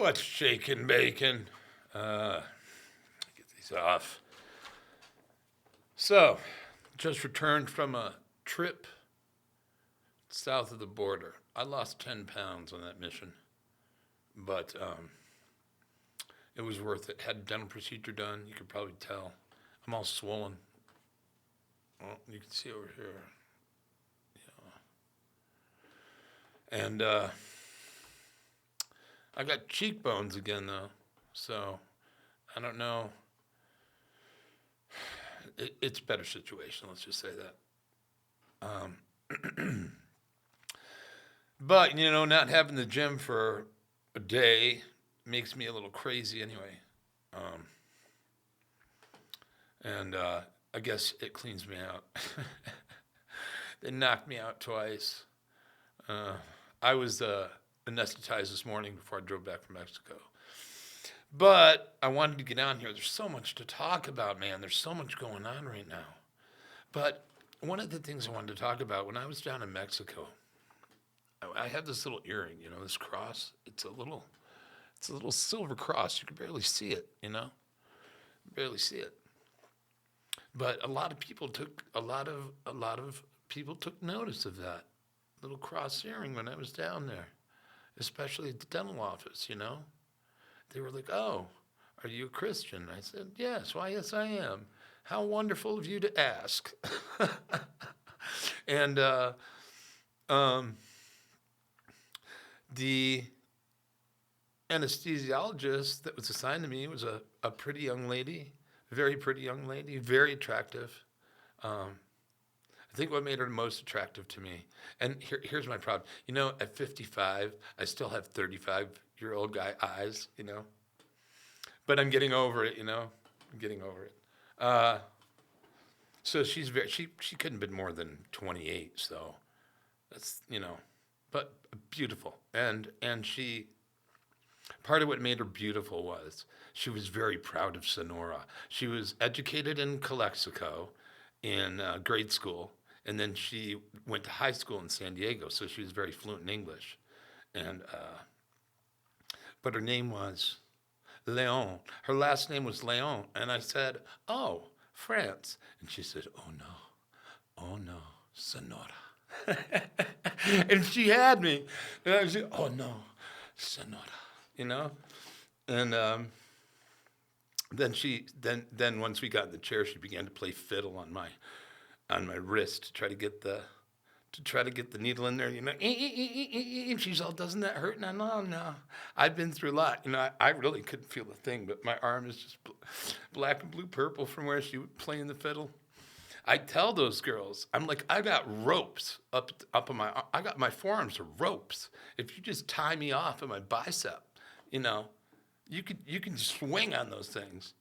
What's shaking bacon? Get these off. So, just returned from a trip south of the border. I lost 10 pounds on that mission, but it was worth it. Had a dental procedure done. You could probably tell. I'm all swollen. Well, you can see over here. Yeah. And I got cheekbones again, though. So, I don't know. It's a better situation, let's just say that. But, not having the gym for a day makes me a little crazy anyway. And I guess it cleans me out. They knocked me out twice. I was anesthetized this morning before I drove back from Mexico. But I wanted to get on here. There's so much to talk about, man. There's so much going on right now. But one of the things I wanted to talk about, when I was down in Mexico, I have this little earring, this cross. It's a little silver cross. You can barely see it, barely see it. But a lot of people took notice of that little cross earring when I was down there, especially at the dental office, They were like, "Oh, are you a Christian?" I said, "Yes." "Why, yes, I am." "How wonderful of you to ask." And the anesthesiologist that was assigned to me was a pretty young lady, very pretty young lady, very attractive. I think what made her most attractive to me, and here's my problem. At 55, I still have 35-year-old guy eyes, But I'm getting over it, I'm getting over it. So she couldn't have been more than 28, so that's, but beautiful. And she, part of what made her beautiful was she was very proud of Sonora. She was educated in Calexico in grade school, and then she went to high school in San Diego, so she was very fluent in English. And but her name was Leon. Her last name was Leon. And I said, "Oh, France." And she said, "Oh no, Sonora." And she had me. And I said, "Oh no, Sonora," And then once we got in the chair, she began to play fiddle on my wrist to try to get the needle in there, And she's all, "Doesn't that hurt?" And I'm, no. I've been through a lot. I really couldn't feel a thing, but my arm is just black and blue purple from where she was playing the fiddle. I tell those girls, I'm like, I got ropes up on I got my forearms are ropes. If you just tie me off of my bicep, you can swing on those things.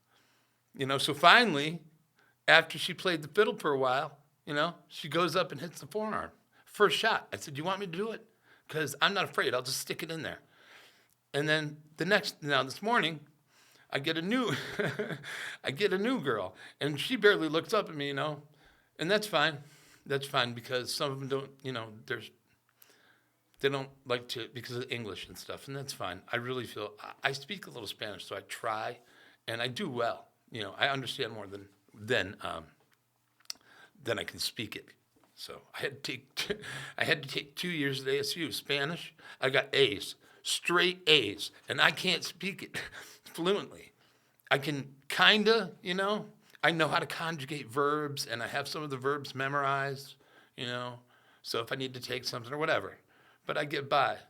So finally, after she played the fiddle for a while, she goes up and hits the forearm. First shot. I said, "Do you want me to do it? Because I'm not afraid. I'll just stick it in there." And then this morning, I get a new girl, and she barely looks up at me, and that's fine. That's fine because some of them don't, they don't like to because of English and stuff, and that's fine. I really feel I speak a little Spanish, so I try, and I do well. I understand more than I can speak it. So I had to take 2 years at ASU Spanish. I got A's, straight A's, and I can't speak it fluently. I can kinda, I know how to conjugate verbs, and I have some of the verbs memorized, So if I need to take something or whatever, but I get by,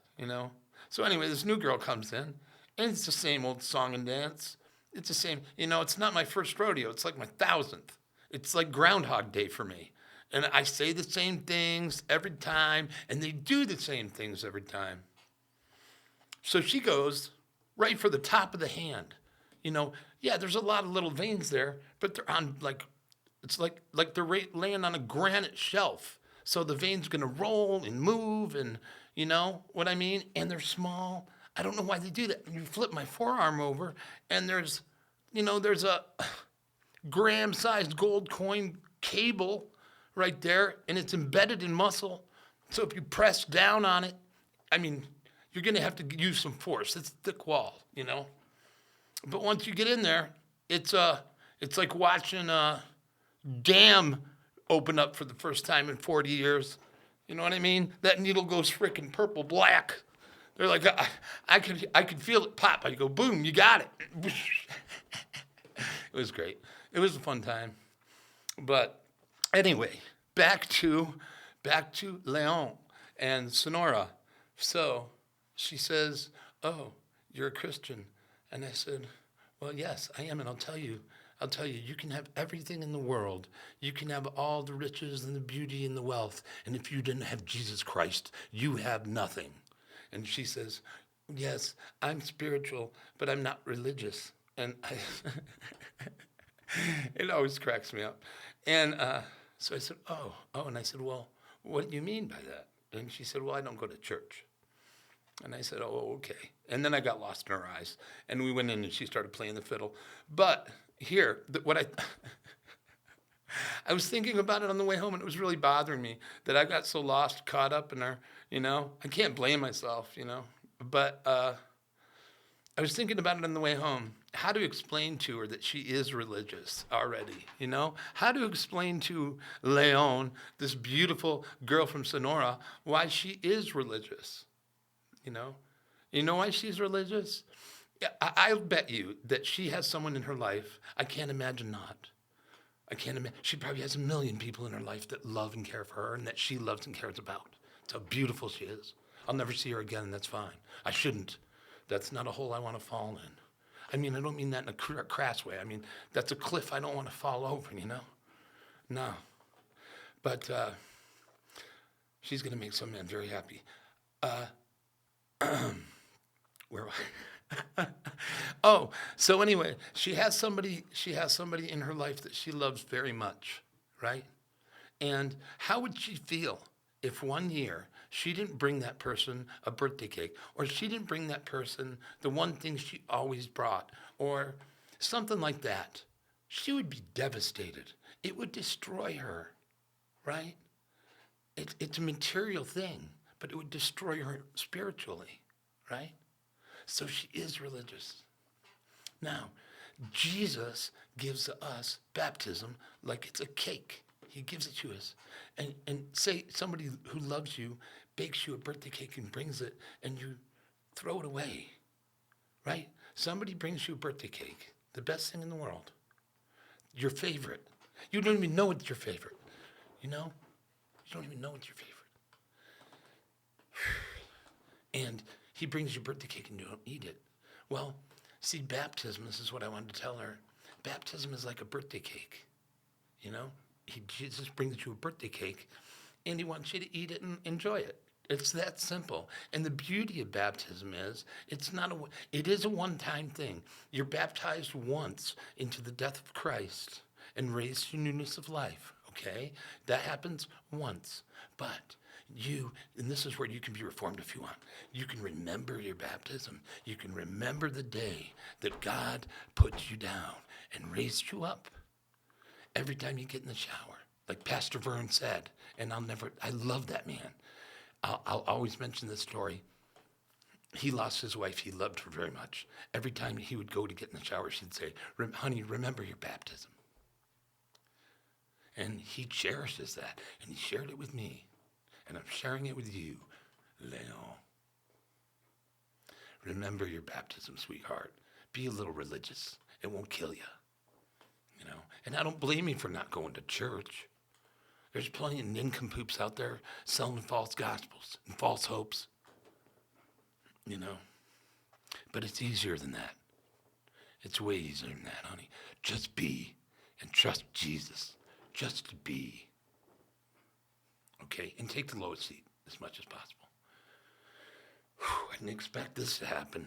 So anyway, this new girl comes in, and it's the same old song and dance. It's the same, it's not my first rodeo. It's like my 1,000th. It's like Groundhog Day for me. And I say the same things every time, and they do the same things every time. So she goes right for the top of the hand. Yeah, there's a lot of little veins there, but they're on it's like they're laying on a granite shelf. So the veins are going to roll and move, and you know what I mean? And they're small. I don't know why they do that. You flip my forearm over, and there's a gram-sized gold coin cable right there, and it's embedded in muscle. So if you press down on it, you're going to have to use some force. It's a thick wall, you know. But once you get in there, it's like watching a dam open up for the first time in 40 years. You know what I mean? That needle goes freaking purple black. They're like, I could feel it pop. I go, boom, you got it. It was great. It was a fun time. But anyway, back to Leon and Sonora. So she says, oh, you're a Christian. And I said, well, yes, I am. And I'll tell you, you can have everything in the world. You can have all the riches and the beauty and the wealth. And if you didn't have Jesus Christ, you have nothing. And she says, yes, I'm spiritual, but I'm not religious. And it always cracks me up. And so I said, oh. And I said, well, what do you mean by that? And she said, well, I don't go to church. And I said, oh, okay. And then I got lost in her eyes. And we went in and she started playing the fiddle. But here, I was thinking about it on the way home, and it was really bothering me that I got so lost, caught up in her, you know. I can't blame myself, you know. But I was thinking about it on the way home, how to explain to her that she is religious already, you know. How to explain to Leon, this beautiful girl from Sonora, why she is religious, you know. You know why she's religious? I'll bet you that she has someone in her life. I can't imagine not. I can't imagine. She probably has a million people in her life that love and care for her and that she loves and cares about. That's how beautiful she is. I'll never see her again, and that's fine. I shouldn't. That's not a hole I want to fall in. I mean, I don't mean that in a crass way. I mean, that's a cliff I don't want to fall over, you know? No. But she's going to make some man very happy. Where was I? Oh, so anyway, she has somebody in her life that she loves very much, right? And how would she feel if one year she didn't bring that person a birthday cake, or she didn't bring that person the one thing she always brought, or something like that? She would be devastated. It would destroy her, right? It's a material thing, but it would destroy her spiritually, right? So she is religious. Now, Jesus gives us baptism like it's a cake. He gives it to us. And say somebody who loves you bakes you a birthday cake and brings it, and you throw it away, right? Somebody brings you a birthday cake, the best thing in the world, your favorite. You don't even know it's your favorite, you know? You don't even know it's your favorite. And he brings you a birthday cake and you don't eat it. Well, see, baptism, this is what I wanted to tell her. Baptism is like a birthday cake, you know? Jesus brings you a birthday cake, and he wants you to eat it and enjoy it. It's that simple. And the beauty of baptism is it is a one-time thing. You're baptized once into the death of Christ and raised to newness of life, okay? That happens once. But and this is where you can be reformed if you want. You can remember your baptism. You can remember the day that God put you down and raised you up. Every time you get in the shower, like Pastor Vern said, and I love that man. I'll always mention this story. He lost his wife. He loved her very much. Every time he would go to get in the shower, she'd say, honey, remember your baptism. And he cherishes that, and he shared it with me. And I'm sharing it with you, Leon. Remember your baptism, sweetheart. Be a little religious. It won't kill you. You know? And I don't blame you for not going to church. There's plenty of nincompoops out there selling false gospels and false hopes. You know? But it's easier than that. It's way easier than that, honey. Just be and trust Jesus. Just to be. Okay, and take the lowest seat as much as possible. Whew, I didn't expect this to happen.